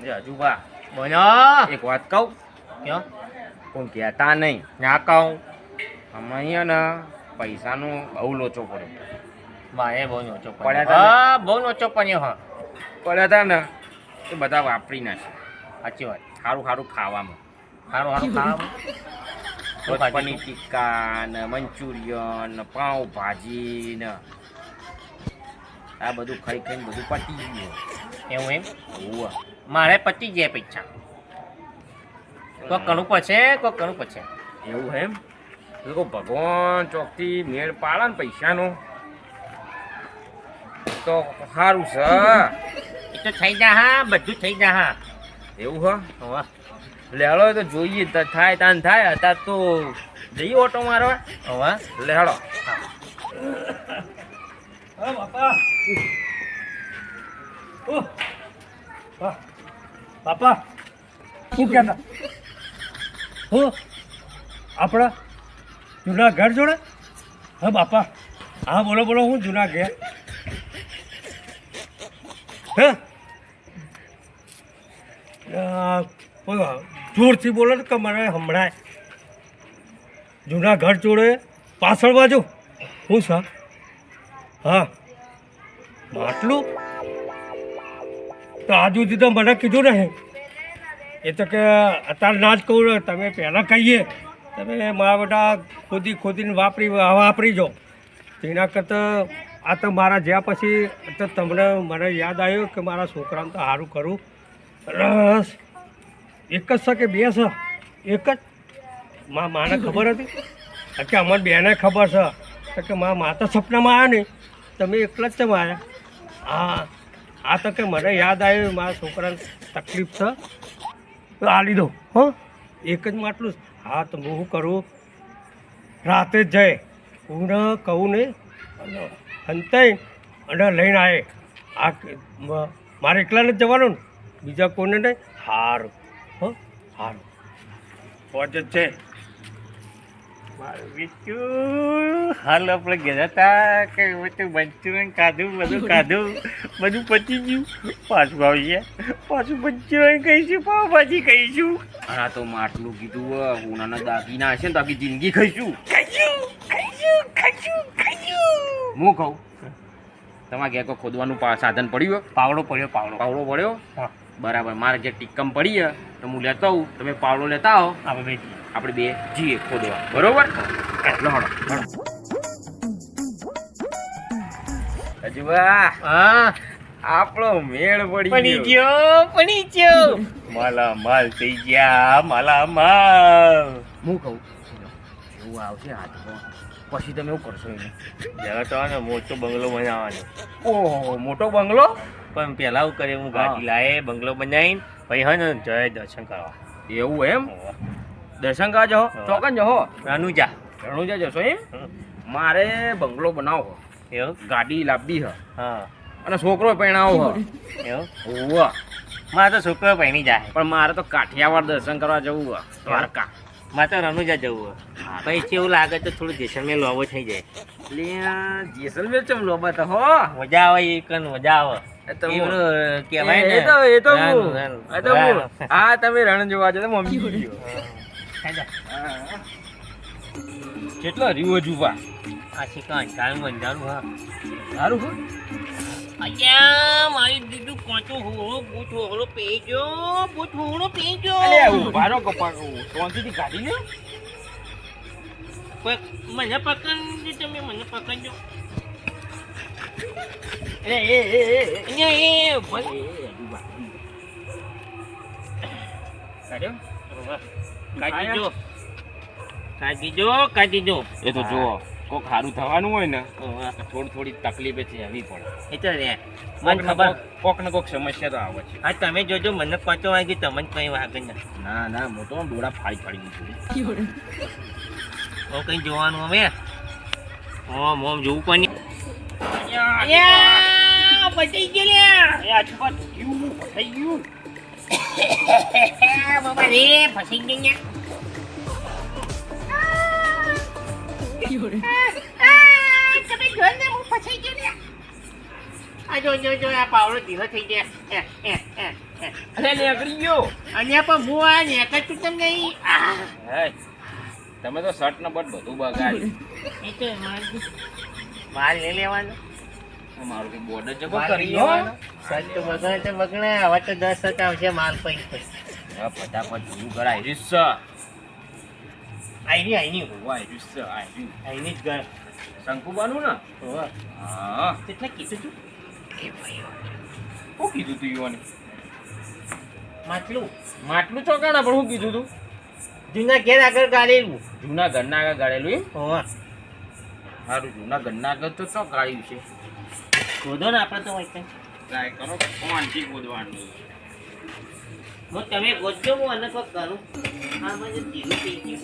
હજુ બા બોલો એક વાત કહું કયો કોઈ કહેતા નહીં ના કહું અમે અહીંયા ને પૈસાનો બહુ લોચો પડ્યો વાય બહુ નોચો પડ્યા પડ્યો તા હા બહુ નોચો પડ્યો હા પડ્યા હતા ને એ બધા વાપરી નાખે સાચી વાત સારું સારું ખાવામાં સારું સારું ખાવા પનીર ટિક્કા ને મંચુરિયન ને પાઉંભાજી ને આ બધું ખાઈ ખાઈને બધું પતી ગયું એવું એમ ઓવા મારે પતી જાય પૈસા કોઈ કરવું પડશે કોઈ કરવું પડશે એવું એમ લોકો ભગવાન ચોકથી મેળ પાડે ને પૈસાનો તો સારું છે એ તો થઈ જા હા બધું થઈ જા હા એવું હા હોવા લેહડો તો જોઈએ થાય તાન થાય અત્યારે તો જઈએ ઓટો મારવા હોવા લેહડો બાપા શું કહેતા હું આપણા જૂના ઘર જોડે હા બાપા હા બોલો બોલો હું જૂના ઘર હે બોલો જોરથી બોલો ને કે મને સંભળાય જૂના ઘર જોડે પાછળ બાજુ હું સર હા માટલું તો આજુ સુધી તો મને કીધું નહીં એ તો કે અત્યારે ના જ કહું ને તમે પહેલાં કહીએ તમે મારા બેટા ખોદીને વાપરી જાઓ તેના કરતાં આ તો મારા જ્યાં પછી તો તમને મને યાદ આવ્યું કે મારા છોકરાને તો સારું કરું રસ એક જ છે કે બે છે એક જ માને ખબર હતી કે અમને બેને ખબર છે તો કે મા તો સપનામાં આવ્યા નહીં તમે એકલા જ ચમ આવ્યા હા આ તો કે મને યાદ આવ્યું મારા છોકરાને તકલીફ છે તો આ લીધો હં એક જ માટલું હા તો હું શું કરું રાતે જ જાય હું કહું નહીં અંતાઈ અને લઈને આવે આ મારે એકલાને જ જવાનું ને બીજા કોઈને નહીં સારું હં સારું પહોંચ જ છે મારું બીજું હાલ આપણે ગયા હતા કે બધું મંચુરિયન ખાધું બધું પતી ગયું પાછું આવીએ પાછું મંચુરિયન કહીશું પાવભાજી કહીશું આ તો માટલું કીધું ઉનાના દાગીના હશે ને તો આખી જિંદગી ખાઈશું હું કહું તમારે ઘેર કોઈ ખોદવાનું સાધન પડ્યું પાવડો પડ્યો પાવડો પડ્યો હા બરાબર મારે જે ટીક્કમ પડી છે તો હું લેતો આવું તમે પાવડો લેતા આવો આપણે બે જઈએ ખોદવા બરોબર એટલો હડો હજુ હા આપણો મેળ પડી ગયો માલામાલ થઈ ગયા માલામાલ હું કહું એવું આવશે હાથમાં પછી તમે એવું કરશો એને જરા તો ને મોટો બંગલો બનાવવાનો ઓહો મોટો બંગલો પણ પહેલા હું કરે હું ગાડી લાવે બંગલો બનાવીને પછી હે ને જય દર્શન કરવા એવું એમ દર્શન કરવા જહો ચોકન જહો રણુજા જશો એમ મારે બંગલો બનાવો એવું ગાડી લાવવી હ હા અને છોકરો પહેણાવો હ એવું ઓવા મારે તો છોકરો પહેણી જાય પણ મારે તો કાઠિયાવાડ દર્શન કરવા જવું હ દ્વારકા મારે તો રણુજા જવું હોય પછી એવું લાગે તો થોડું જેસલમેર લોબો થઈ જાય એટલે જેસલમેર ચમ લોબા તો હો મજા આવે એ કન મજા આવે કહેવાય ને હા તમે રણ જોવા જો મમ્મી કેટલો રીવો જુવા આ શિકાન ચાલુ બંધારું હા સારું હો અయ్యા મારી દીદુ કોચો હોળો બૂટ હોળો પેજો અલે ઉભારો કપાકો શાંતિથી કાઢી લે મને પકડજો તમે મને પકડજો એ કાઢીજો એ તો જુઓ કોક સારું થવાનું હોય ને થોડી તકલીફ હવી પડે એ તો રે મને ખબર કોક ને કોક સમસ્યા તો આવે છે હા તમે જોજો મને પાંચો વાગે તમને કઈ વાગે ના મોટો ડોળા ફાડી દીધું કઈ જોવાનું અમે મોમ જોવું પણ બચી ગયું બાબા રે ફસી ગયા તમે જોઈને હું ફસાઈ ગયો આ જો આ પાવડો ઢીલો થઈ ગયા અરે નીકળી ગયો. અને પણ હું આ નેકળતું કેમ નહીં હે, તમે તો શર્ટ ને બટ બધું બગાડ્યું. એ તો માલ લઈ લેવાનો મારું કઈ બોર્ડર જગો માલ કરી લઈ લેવાનો. સચ તો બગડે હવે તો 10 ટકા આવશે માલ પૈસે હવે ફટાફટ જૂનું ઘર આયરું જ છે. આઈની ઓવા આયરું જ છે, આયરું. આઈની જ ઘર શંકુબાનું ને? હોવે. હા. કેટલા કીધું તું શું કીધું તું યુવાને? માટલું માટલું ચોકાણા પણ શું કીધું તું? જૂના ઘેર આગળ ગાળેલું જૂના ઘરના આગળ ગાળેલું એમ? હોવે. સારું, જૂના ઘરના આગળ તો શું ગાળ્યું છે? શોધો ને આપણે તો હોય કંઈ. ટ્રાય કરો કોણથી ગોદવાનું. હું તમે ગોતજો હું અને કોઈ કરું આ મને ઢીલું થઈ ગયું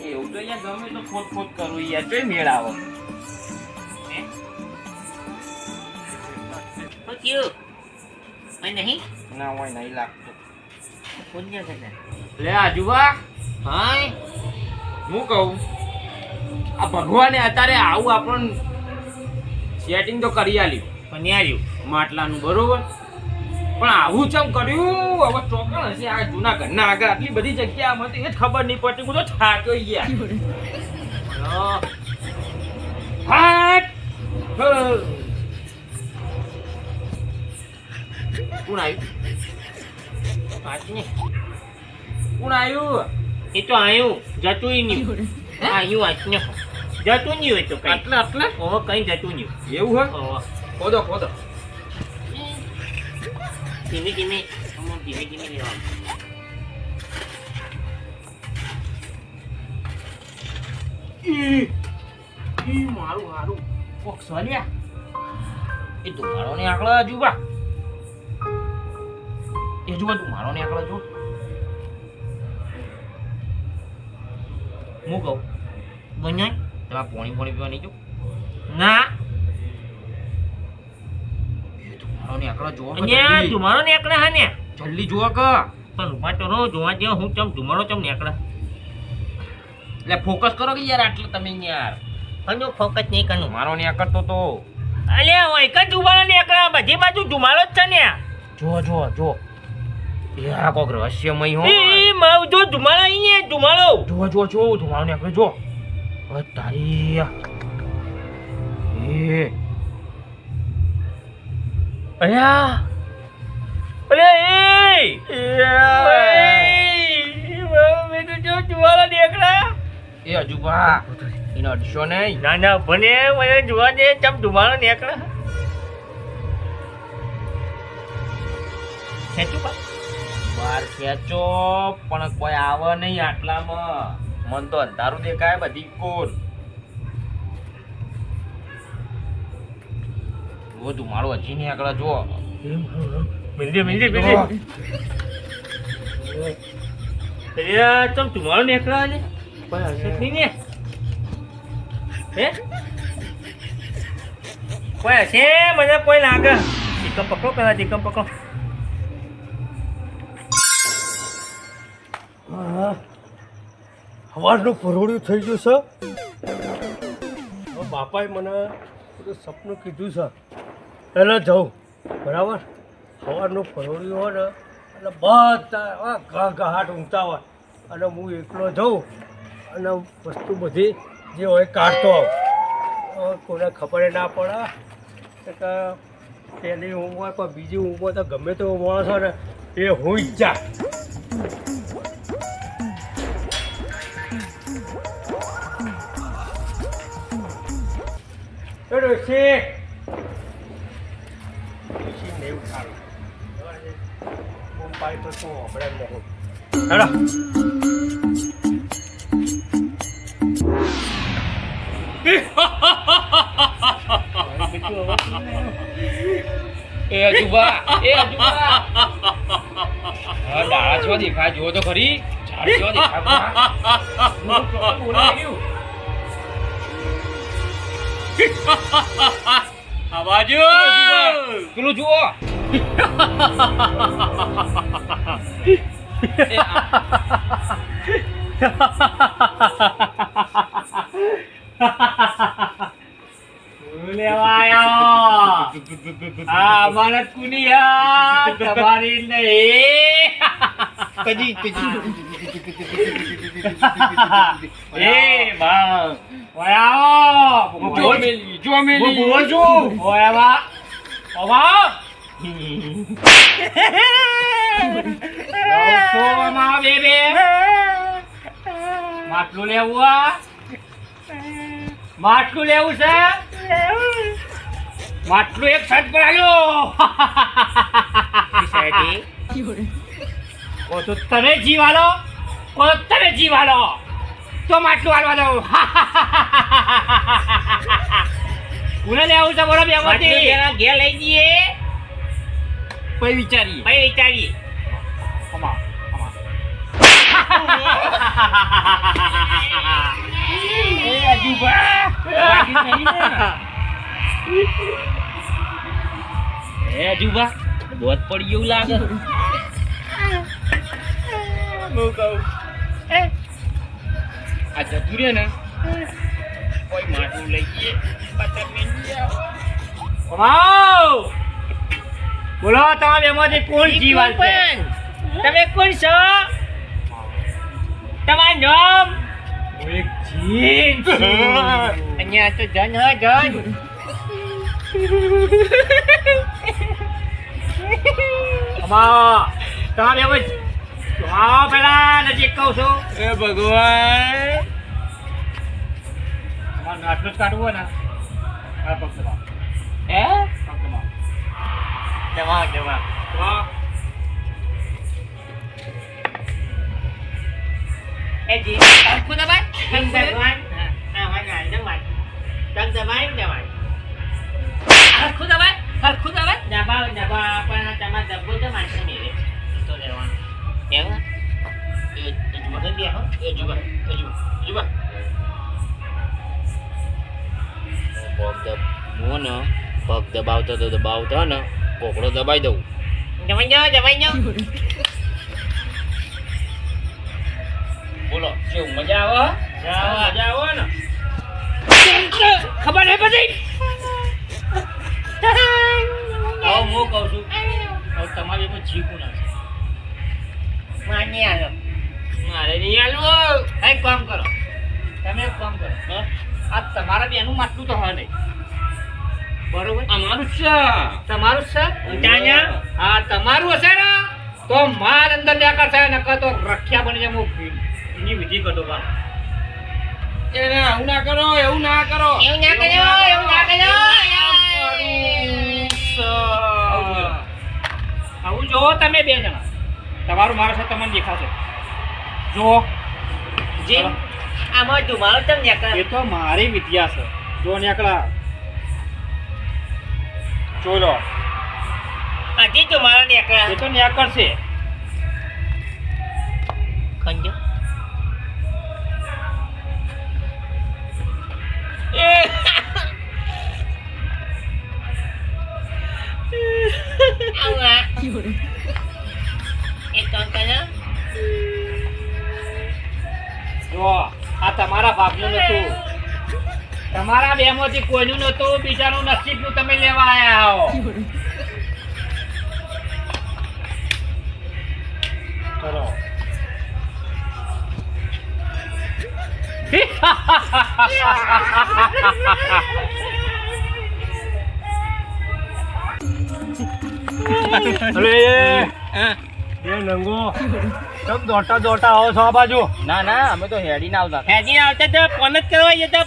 એવું તો અહીંયા ગમે તો ખોટ કરું યાર, જોઈ મેળ આવો. શું થયું અહીં નહીં ના હોય નહીં લાગતું. પુણ્ય કરે લે આજુબા, હા હું કહું, આ ભગવાને અત્યારે આવું આપણને સેટિંગ તો કરી આલ્યું પન્યાર્યું માટલાનું, બરોબર, પણ આવું ચમ કર્યું? હવે ચોકણ હશે આ જૂના ઘરના આગળ આટલી બધી જગ્યા મને તો એ જ ખબર નહીં પડતી. હું તો થાક્યો યાર. હાટ! હ! કોણ આવ્યું? પાછને કોણ આવ્યું? એ તો આયું જતું નહીં આયું આજને જતું નહીં હોય તો કઈ આટલે ઓહો કઈ જતું નહીં એવું હોય? ઓહો ખોદો ખોદો. ધીમે ધીમે ધીમે ધીમે લેવાનું મારું હારું કોક સોલ્યા. એ તું મારો ને આકડા જુબા, એ જુબા તું મારો ને આકડા જો. હું કહું, બનાય તમે પોણી પીવા નહીં જો? ના એ તું મારો ને આકડા જો. અહીંયા ધુમાડો નીકળે હા ને જલ્દી જો કે. પણ ઉભા તો રહો જોવા જેવો હું ચમ ધુમાડો ચમ નીકળે એટલે ફોકસ કરો કે યાર, આટલે તમે યાર પણ જો ફોકસ નહીં કરવું મારો ને આકડતો તો. અલ્યા હોય કે ધુમાડો નીકળે બધી બાજુ ધુમાડો જ છે ને જો એ આ કોક રહસ્યમય હો. એ માવ જો ધુમાડો અહીં ધુમાડો જો તું મારો ને આકડે જો. હવે તારી એ અલ્યા અલ્યા મેં તો જો ધુમાડો નીકળે એ અજુબા એને અડશો નહીં. ના ભલે મને જોવા દે ચમ ધુમાડો નીકળે ખેંચું પા બાર ખેંચો પણ કોઈ આવે નહીં આટલામાં. મન તો અંધારું દેખાય બધી કોર. જો તું મારો હજી નહીં આગળ જો. મિલજે અલ્યા ચમ ધુમાડો નીકળે છે કોઈ હશે જ નહીં ને હે કોઈ હશે મને કોઈ લાગે ચીકમ પકડો પેલા ચીકમ પકડો સવારનું પરોળિયું થઈ ગયું છે. હવે બાપાએ મને બધું સપનું કીધું છે એટલે જાઉં, બરાબર. સવારનું પરોળિયું હોય ને એટલે બધા ઘાટ ઊંઘતા હોય અને હું એકલો જાઉં અને વસ્તુ બધી જે હોય કાઢતો આવું. કોઈને ખબર ના પડે કે પેલી ઊંઘ હોય પણ બીજી ઊંઘ હોય તો ગમે તેવો માણસ હોય ને એ હોઈ જ જાય. ડોશી નહીં ઉઠાડું પાઈ તો શું આપણે નહીં. હેડો એ અજુબા હા ડાળા છો દેખાય જો તો ખરી. ઝાડ છો દેખાય બોલાવ્યું. આવાજો પેલું જુઓ. લેવાયો આ અમાનત કુની યાર તમારી નહીં એ બા ઓય આવો જો મેલી ઓય બા ઓવા સોમાં બેબે માટલું લેવું માટલું લેવું છે માટલું એક સાઈડ પર આવ્યો તો તમે જીવાલો તો માટલું હાલવા દઉં કોને લેવું છે બોલો બેમાંથી ઘેર લઈ જઈએ પછી વિચારીએ અજુબા બોધ પડી એવું લાગે હું કહું આ જતું રે ને કોઈ માટલું લઈ જઈએ બોલો તમે એમાંથી કોણ જીવાલ છે તમે કોણ છો તમારું નામ એક જીન અહીંયા તો જન હ જન તમે હવે આવો પેલા નજીક કહું છું એ ભગવાન તમારું આટલું જ કાઢવું હોય ને આ પગ દબાવો પગ દબાવો જવા એ જી આખું દબાય ભગવાન હા વાગા જવા તક દબાય આખું દબાય દબા પણ તમારે દબો તો મારશે નહીં તો લેવાનું એવું એ જુબા કરી દે હો એ જુબા પગ દબાવતો ને કોકડો દબાઈ દઉં જમાઈ જાઓ બોલો કેવું મજા આવે ને ખબર હે પછી હું કહું છું તમારે એમાં જીકું ના મારે નહીં આલો એક કામ કરો તમે એક કામ કરો આ તમારા બેનું માટલું તો હોય નહીં બરોબર અમારું જ છે તમારું જ છે હા તમારું હશે ને તો માર અંદર ન્યા કરશે નકર તો રખ્યા બની જાય એની વિધિ કરતો બા એવું ના કરો આવું જો તમે બે જણા તમારું મારા સાથે તમને દેખાશે જો જી આમાં તમારો તમ નેકળા એ તો મારી વિદ્યા છે જો નેકળા જોલો આજી તમારો નેકળા એ તો નેકળ છે ખંજો Awa. Ito ka જો આ તમારા બાપનું નતું તમારા બેમાંથી કોઈનું નતું બીજાનું નસીબનું તમે લેવા આયા હો ચલો અરે એ નંગો તમ દોટા આવો છો આ બાજુ ના ના અમે તો હેડીને આવતા તો ફોન જ કરવા જતા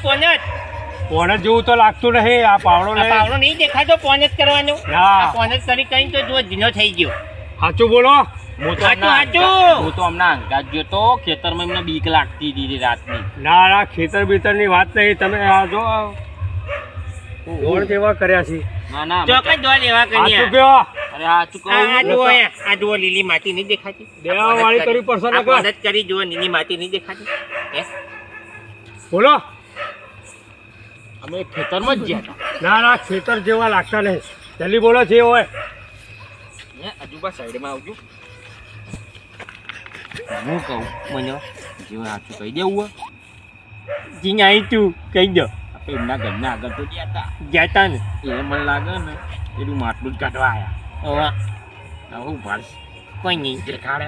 ફોન જેવું તો લાગતું નહીં આ પાવડો નહીં દેખાતો ફોન જ કરવાનો ફોન જ કરી કઈ તો જો ધીનો થઈ ગયો સાચું બોલો હું તો હમણાં અંગાત ગયો તો ખેતરમાં એમને બીક લાગતી હતી રાતની ના ખેતર બેતરની વાત નહીં તમે આ જો દોડ કેવા કર્યા છે ના ના ચોકન દોડ એવા સાચું કર્યા કયો અરે સાચું કહું આ જુઓ લીલી માટી નહીં દેખાતી દેવા વાળી કરવી પડશે ને મદદ કરી જુઓ લીલી માટી નહીં દેખાતી બોલો અમે ખેતરમાં જ ગયા હતા ના ખેતર જેવા લાગતા નહીં જલ્દી બોલો જે હોય આજુબા સાઈડમાં આવજો હું કહું મને જેવું સાચું કહી દેવું જીને આવી તું કહી દો આપણે એમના ઘરના આગળ તો ગયા હતા જતા ને એ મને લાગે ને એનું માટલું જ કાઢવા આવ્યા હવે હું ભાર કોઈ નહીં દેખાડે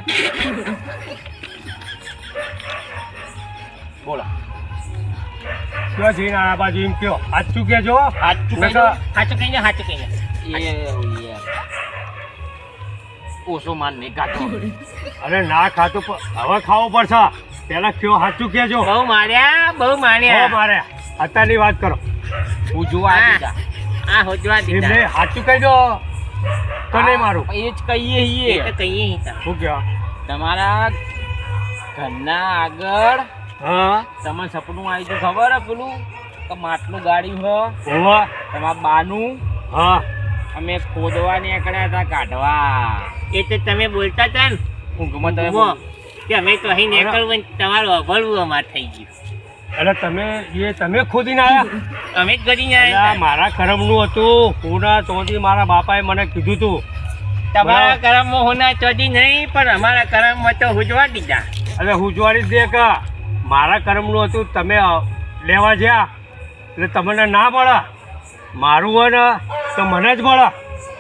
બોલો ક્યાં જઈને આ બાજુ એમ કયો સાચું કહેજો સાચું કહીને એ ઓછો માન નહીં કાઢો અરે ના ખાતું હવે ખાવું પડશે પેલા કયો સાચું કહેજો બહુ માર્યા મારે અત્યારની વાત કરો હું જોવા દીધા આ હોજવા એમને દીધા સાચું કહી દો તો નહીં મારું એ જ કહીએ એ છીએ તો કહીએ હતા. શું કહેવા તમારા ઘરના આગળ હા તમને સપનું આવી તો ખબર હે પેલું કે માટલું ગાડી હો હોવા તમારા બાનું હા અમે ખોદવા નીકળ્યા હતા કાઢવા એ તો તમે બોલતા હતા ને ઊંઘમાં તમે ઊંઘમાં કે અમે તો અહીં નીકળવું ને તમારું અભળવું અમારે થઈ ગયું એટલે તમે ખોદીને આવ્યા અમે જ કરીને અલા, આવ્યા મારા કરમનું હતું હોના ચોથી મારા બાપાએ મને કીધું તું તમારા કરમમાં હોના ચોધી નહીં પણ અમારા કરમમાં તો હુજવા દીધા એટલે હુજવાડી દે કે મારા કરમનું હતું તમે લેવા જ્યાં એટલે તમને ના મળે મારું હોય ને તો મને જ મળે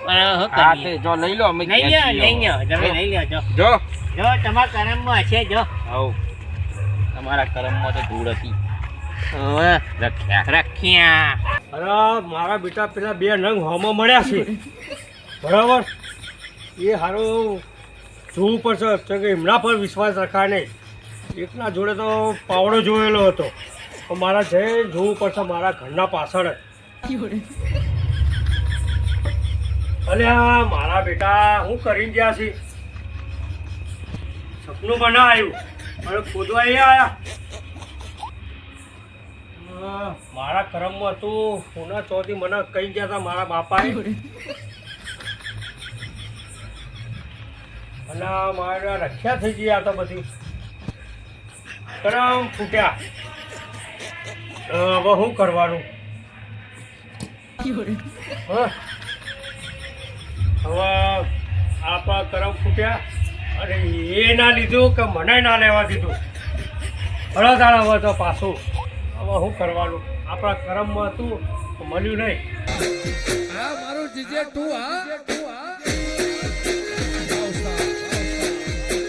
પણ શું હા કરીએ? તે જો લઈ લો અમે લઈ લ્યો લઈ લ્યો તમે લઈ લ્યો જો જો જો તમારા કરમમાં હશે જો આવ તમારા કરમમાં તો ધૂળ હતી ઓવે, રખ્યા રખ્યા અરે મારા બેટા પેલા 2 નંગ હોમાં મળ્યા છે બરાબર એ સારું જોવું પડશે તો કે એમના પર વિશ્વાસ રખાય નહીં એકના જોડે તો પાવડો જોયેલો હતો તો મારા જઈ જોવું પડશે મારા ઘરના પાછળ જ અલ્યા મારા બેટા હું કરીને ગયા છે સપનું પણ ના આવ્યું અને ખોદવા એ આવ્યા મારા કરમમાં હતું સોના ચોથી મને કહી ગયા હતા મારા બાપાએ અને મારા રખ્યા થઈ ગયા હતા બધી કરમ ફૂટ્યા હવે શું કરવાનું હા હવે આપણા કરમ ફૂટ્યા અને એ ના લીધું કે મને ના લેવા દીધું હળદાળ હવે તો પાછું હવે શું કરવાનું આપણા કરમમાં હતું મળ્યું નહીં હા મારું જીજે તું હા